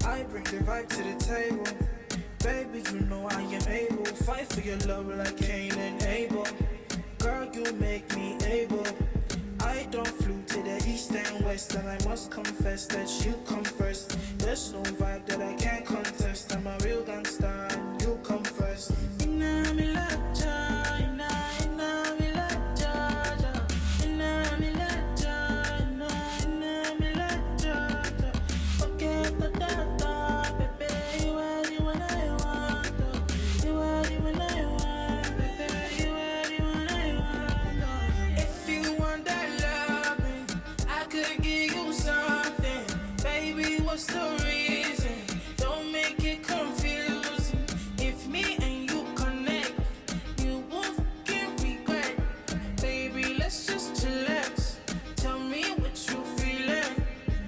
I bring the vibe to the table. Baby, you know I am able. Fight for your love like Cain and Abel. Girl, you make me able. I don't flew to the east and west, and I must confess that you come first. There's no vibe that I can't contest. I'm a real gangster, and you come first. Inna mi lacha, inna mi lacha, inna mi lacha, inna mi lacha. Forget the data, baby. You are the one I want. You are the one I want, baby. You are the one I want. If you want that loving, I could give you something. Baby, what's the reason? Don't make it confusing. If me and you connect, you won't get regret. Baby, let's just chillax. Tell me what you feeling.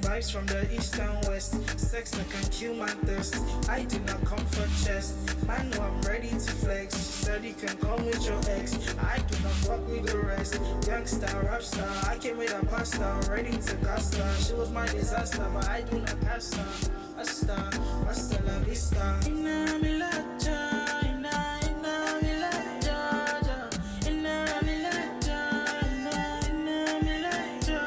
Vibes from the east and west. Sex that can kill my thirst. I did not come for chest. Man, know I'm ready to flex. She said you can come with your ex. I do not fuck with the rest. Youngster, rap star. I came with a pasta, ready to cast her. She was my disaster, but I do not cast her. Hasta la vista. Inna mi lacha, inna mi lacha, inna mi lacha, inna mi lacha.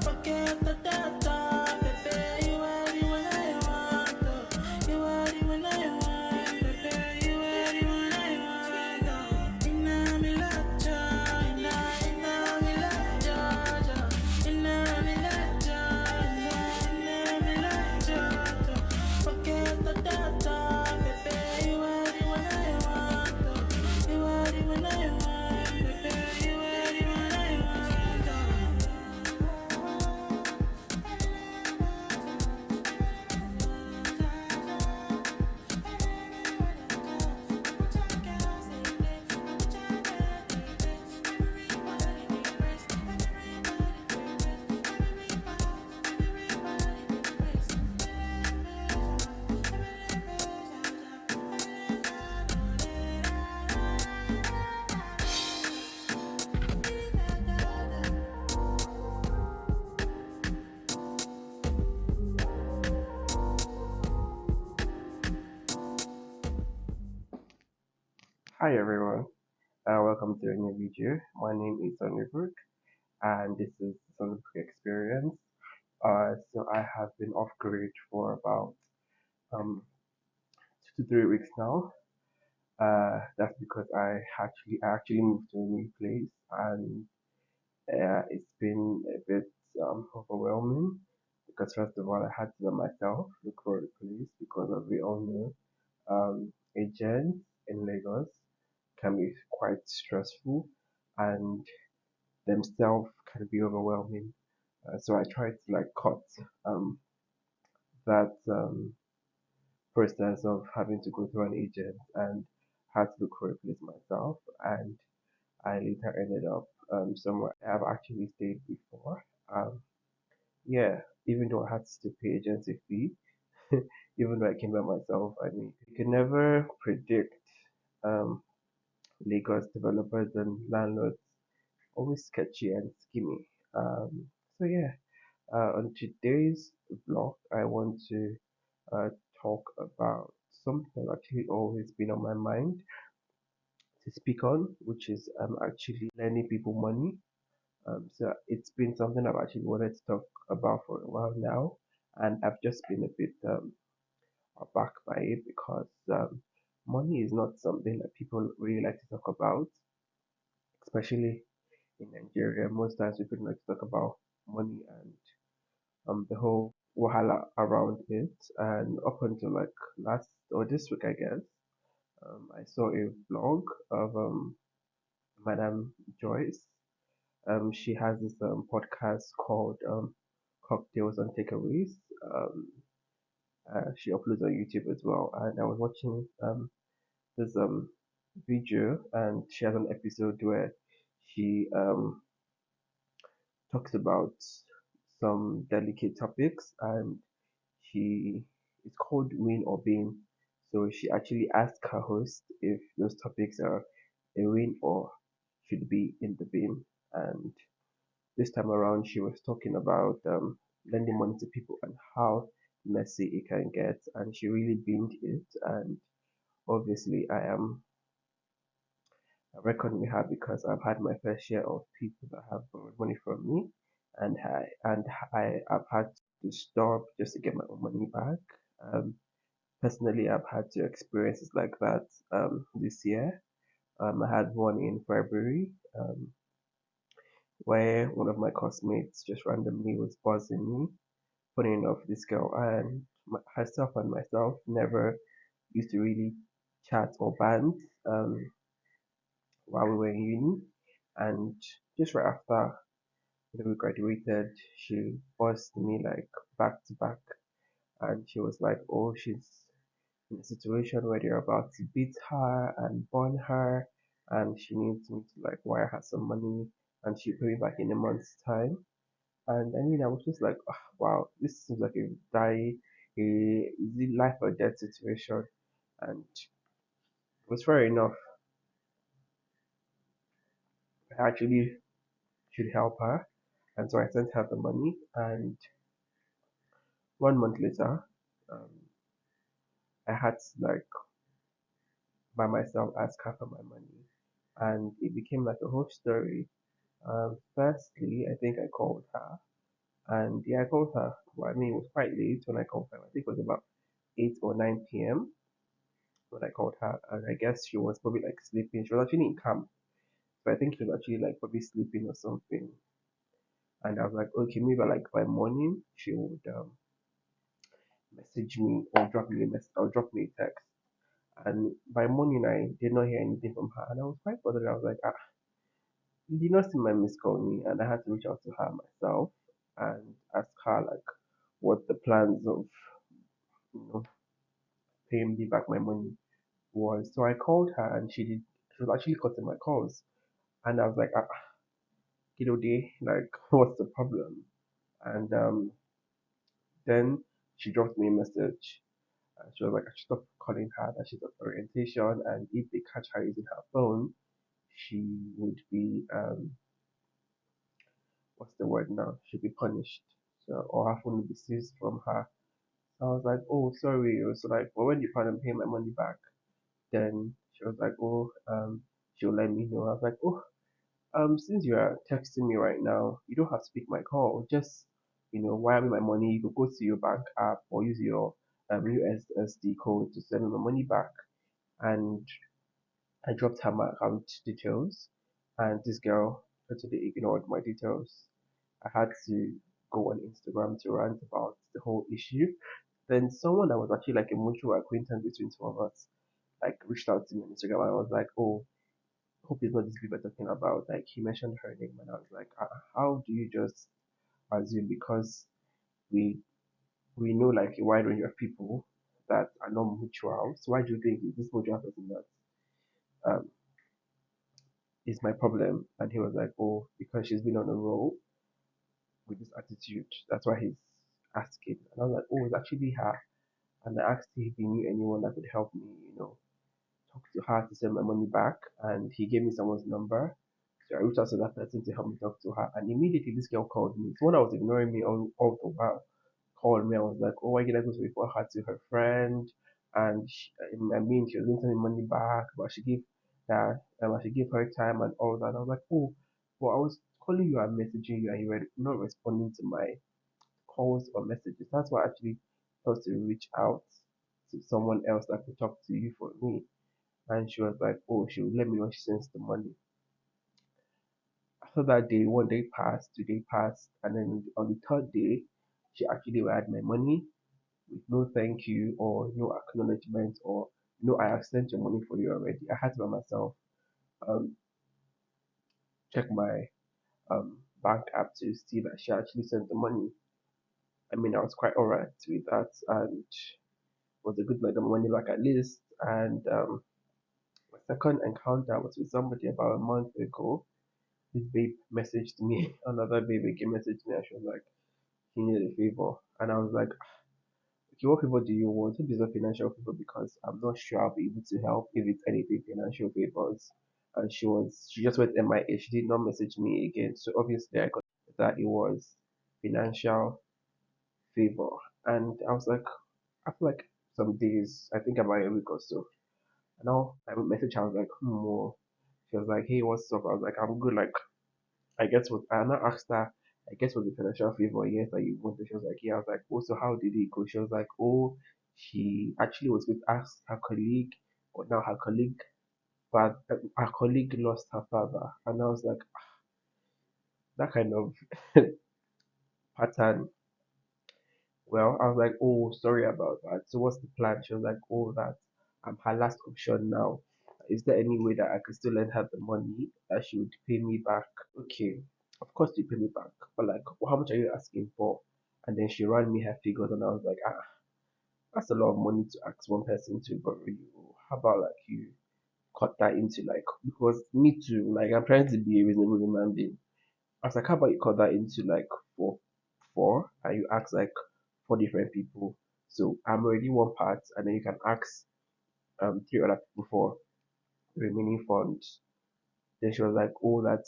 Forget the data, baby. You are the one I want. You are the one I want, baby. You are the one I want. Inna mi lacha, inna mi lacha, inna mi lacha, inna mi lacha. Forget the data, baby. You are the one I want. You are the one I want, baby. You are the one I Hi everyone, welcome to a new video. My name is Sonny and this is the Sonny Experience. So I have been off grid for about um 2 to 3 weeks now. That's because I actually moved to a new place and it's been a bit overwhelming because first of all I had to myself look for a place because as we all know agents in Lagos can be quite stressful and themselves can be overwhelming. So I tried to like cut um, that process of having to go through an agent and had to look for a place myself. And I later ended up somewhere I've actually stayed before. Um, yeah, even though I had to still pay agency fee, even though I came by myself, I mean, you can never predict um, Lagos developers and landlords always sketchy and schemy. So yeah, on today's vlog, I want to uh, talk about something that's actually always been on my mind to speak on, which is actually lending people money. So it's been something I've actually wanted to talk about for a while now, and I've just been a bit aback by it because money is not something that people really like to talk about, especially in Nigeria. Most times people don't like to talk about money and the whole wahala around it. And up until like last or this week, I guess, I saw a vlog of Madame Joyce. She has this podcast called Cocktails and Takeaways. Um, she uploads on YouTube as well. And I was watching this video, and she has an episode where she talks about some delicate topics and she it's called Win or Bean. So she actually asked her host if those topics are a win or should be in the bin. And this time around, she was talking about lending money to people and how messy it can get, and she really binned it. And obviously, I reckon with her because I've had my fair share of people that have borrowed money from me, and I've had to stop just to get my own money back. Um, Personally, I've had two experiences like that this year. I had one in February where one of my classmates just randomly was buzzing me. Funny enough, this girl and herself and myself never used to really chat or band while we were in uni. And just right after we graduated, she buzzed me like back to back, and she was like, "Oh, she's in a situation where they're about to beat her and burn her, and she needs me to like wire her some money, and she'll pay me back in a month's time." And I mean, I was just like, "Ah, wow, this seems like a life or death situation." And it was fair enough. I actually should help her, and so I sent her the money. And 1 month later, um, I had to like by myself ask her for my money, and it became like a whole story. Firstly, I think I called her, and yeah, I called her. Well, I mean, it was quite late when I called her. I think it was about 8 or 9 p.m. when I called her, and I guess she was probably like sleeping. She was actually in camp, but I think she was actually like probably sleeping or something. And I was like, okay, maybe like by morning she would message me or drop me a message or drop me a text. And by morning I did not hear anything from her, and I was quite bothered. I was like, ah, you did not see my missed call me, and I had to reach out to her myself and ask her like what the plans of you know paying me back my money was. So I called her, and she was actually cutting my calls, and I was like, ah, kiddo day, like what's the problem? And then she dropped me a message. She was like, I should stop calling her, that she's at orientation, and if they catch her using her phone, she would be what's the word now? She'd be punished. So or her phone would be seized from her. So I was like, oh, sorry. It was like, well, when do you plan on paying my money back? Then she was like, oh, she'll let me know. I was like, oh, since you are texting me right now, you don't have to pick my call. Just, wire me my money. You could go to your bank app or use your USSD code to send me my money back. And I dropped her my account details, and this girl totally ignored my details. I had to go on Instagram to rant about the whole issue. Then someone that was actually like a mutual acquaintance between two of us, like reached out to me on Instagram. I was like, oh, hope it's not this people are talking about. Like he mentioned her name, and I was like, how do you just assume because we we know like a wide range of people that are not mutual. So why do you think this mutual person that um is my problem? And he was like, oh, because she's been on a roll with this attitude. That's why he's asking. And I was like, oh, it's actually her. And I asked if he knew anyone that could help me, talk to her to send my money back. And he gave me someone's number. So I reached out to that person to help me talk to her. And immediately this girl called me. Someone that was ignoring me all the while called me. I was like, oh, why did I go to report her to her friend? And I mean, she was going to send me money back, but she gave that, I should give her time and all that. And I was like, oh, well, I was calling you and messaging you, and you were not responding to my calls or messages. That's why I actually thought to reach out to someone else that could talk to you for me. And she was like, oh, she would let me know when she sends the money. After that day, 1 day passed, 2 day passed, and then on the third day, she actually had my money with no thank you or no acknowledgement or no, I have sent your money for you already. I had to by myself um, check my bank app to see that she actually sent the money. I mean, I was quite alright with that, and was a good like money back at least. And my second encounter was with somebody about a month ago. This babe messaged me, another babe again messaged me, and she was like, he needed a favor. And I was like, okay, what favor do you want? If it's a financial favor, because I'm not sure I'll be able to help if it's anything financial favors. And she just went MIA. She did not message me again. So obviously I got that it was financial favor. And I was like, after like some days, I think about a week or so, and now I would message her, I was like, more. She was like, hey, what's up? I was like, I'm good. Like, I guess what I now asked her, I guess was the financial favor, yes, that you wanted. She was like, yeah. I was like, oh, so how did it go? She was like, oh, she actually was going to ask her colleague, but now her colleague lost her father. And I was like, that kind of pattern. Well, I was like, oh, sorry about that. So what's the plan? She was like, oh, that I'm her last option now. Is there any way that I could still lend her the money that she would pay me back? Okay, of course you pay me back, but like, how much are you asking for? And then she ran me her figures, and I was like, that's a lot of money to ask one person to borrow you. How about like you cut that into like, because me too, like I'm trying to be a reasonable human being. I was like, how about you cut that into like four, and you ask like four different people. So I'm already one part, and then you can ask three other people for the remaining funds. Then she was like, oh, that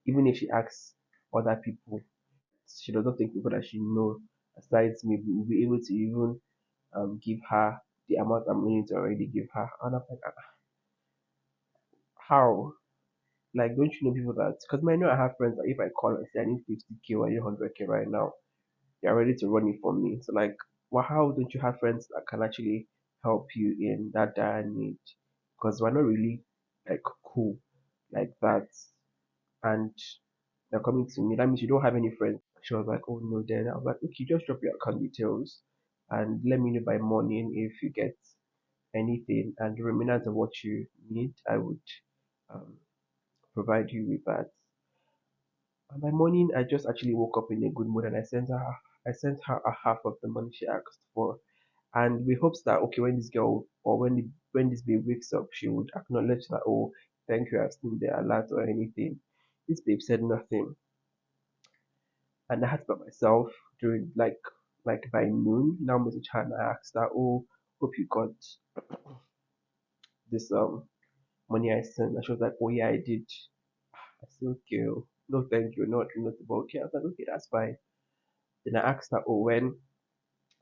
even if she asks other people, she does not think people that she know aside me will be able to even give her the amount I'm willing to already give her. And I'm like, how? Like, don't you know people that? Because I know I have friends that if I call and say I need 50K or I need 100K right now, they're ready to run it for me. So like, well, how don't you have friends that can actually help you in that dire need? Because we're not really like cool like that, and they're coming to me. That means you don't have any friends. She was like, oh no, then I was like, okay, just drop your account details and let me know by morning if you get anything, and the remainder of what you need, I would um, provide you with that. And by morning, I just actually woke up in a good mood, and I sent her a half of the money she asked for, and we hopes that okay, when this girl or when this babe wakes up, she would acknowledge that, oh, thank you, I've seen the alert or anything. This babe said nothing, and I had by myself during like by noon. Now message her and I asked her, oh, hope you got this money I sent. And she was like, oh yeah, I did. I said, okay, oh, no thank you, not about okay. I was like, okay, that's fine. Then I asked her, oh, when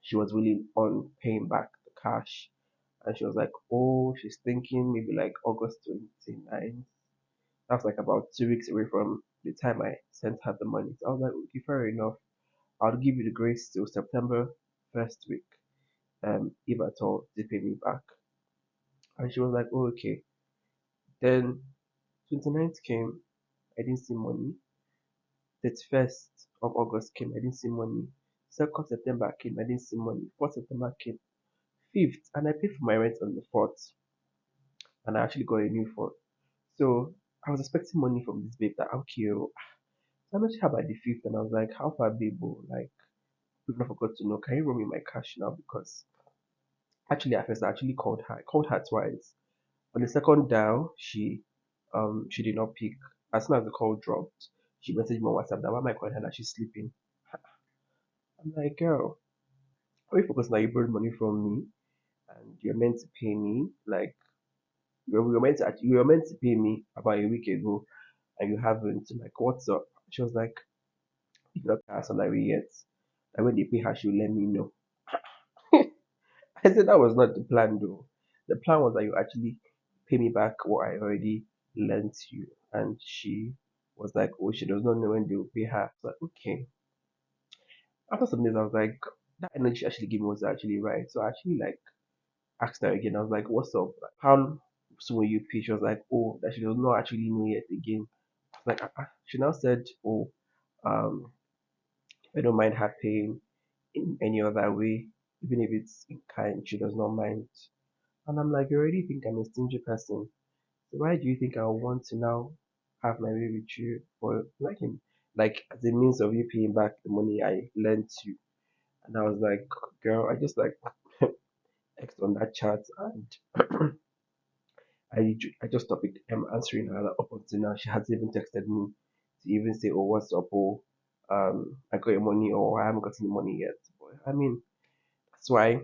she was willing on paying back the cash. And she was like, oh, she's thinking maybe like August 29th. That's like about 2 weeks away from the time I sent her the money. So I was like, okay, fair enough. I'll give you the grace till September first week, if at all, they pay me back. And she was like, oh, okay. Then 29th came, I didn't see money. 31st of August came, I didn't see money. 2nd September came, I didn't see money. 4th September came. 5th, and I paid for my rent on the 4th, and I actually got a new phone. So I was expecting money from this babe that okay, oh, how much have by the 5th? And I was like, how far, babe? Oh, like, people forgot to know. Can you run me my cash now? Because actually, at first, I actually called her. I called her twice. On the second dial, she did not pick. As soon as the call dropped, she messaged me on WhatsApp that why am I calling her that she's sleeping. I'm like, girl, are you focused now? You borrowed money from me, and you're meant to pay me. Like, you were meant to pay me about a week ago, and you haven't. Like, what's up? She was like, you not pay her salary yet. And when they pay her, she'll let me know. I said that was not the plan though. The plan was that you actually pay me back what I already lent you. And she was like, oh, she does not know when they will pay her. So like, okay. After some days, I was like, that energy she actually gave me was actually right. So I actually like asked her again. I was like, what's up? Like, how soon will you pay? She was like, oh, that she does not actually know yet again. I was like, she now said, oh, um, I don't mind her paying in any other way, even if it's in kind, she does not mind. And I'm like, you already think I'm a stingy person. So why do you think I want to now have my way with you for like him, like as a means of you paying back the money I lent you? And I was like, girl, I just like X on that chat, and I just stopped answering her up until now. She hasn't even texted me to even say, oh, what's up, oh, I got your money, or I haven't gotten the money yet. But I mean, that's why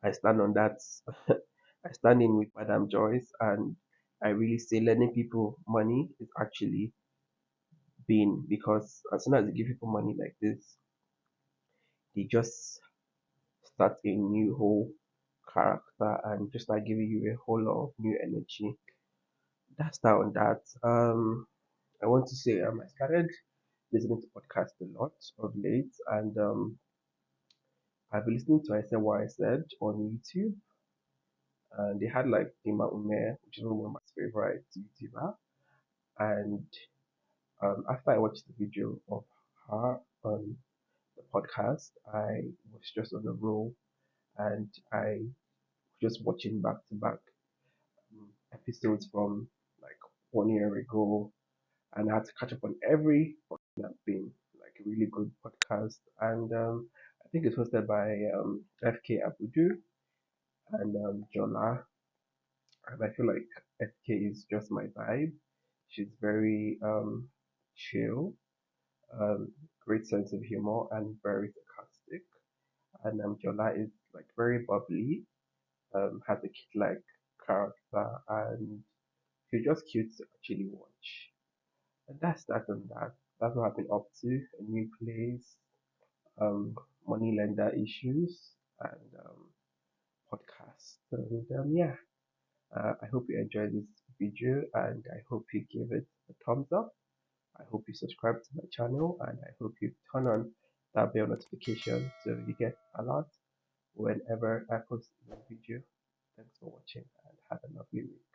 I stand on that. I stand in with Madam Joyce, and I really say lending people money is actually being, because as soon as you give people money like this, they just start a new whole character and just like giving you a whole lot of new energy. That's that on that. I want to say I started listening to podcasts a lot of late, and I've been listening to I Said What I Said on YouTube, and they had like Dima Ume, which is one of my favorite YouTuber, and after I watched the video of her on the podcast, I was just on a roll, and I was just watching back to back episodes from like 1 year ago, and I had to catch up on every that been like a really good podcast. And I think it's hosted by FK Abudu and Jola. And I feel like FK is just my vibe. She's very chill, um, great sense of humor, and very sarcastic. And Jola is like very bubbly, has a kid-like character, and she's just cute to actually watch. And that's that on that. That's what I've been up to. A new place, um, money lender issues, and podcast. And yeah, I hope you enjoyed this video, and I hope you give it a thumbs up. I hope you subscribe to my channel, and I hope you turn on that bell notification so you get a lot whenever I post a new video. Thanks for watching, and have a lovely week.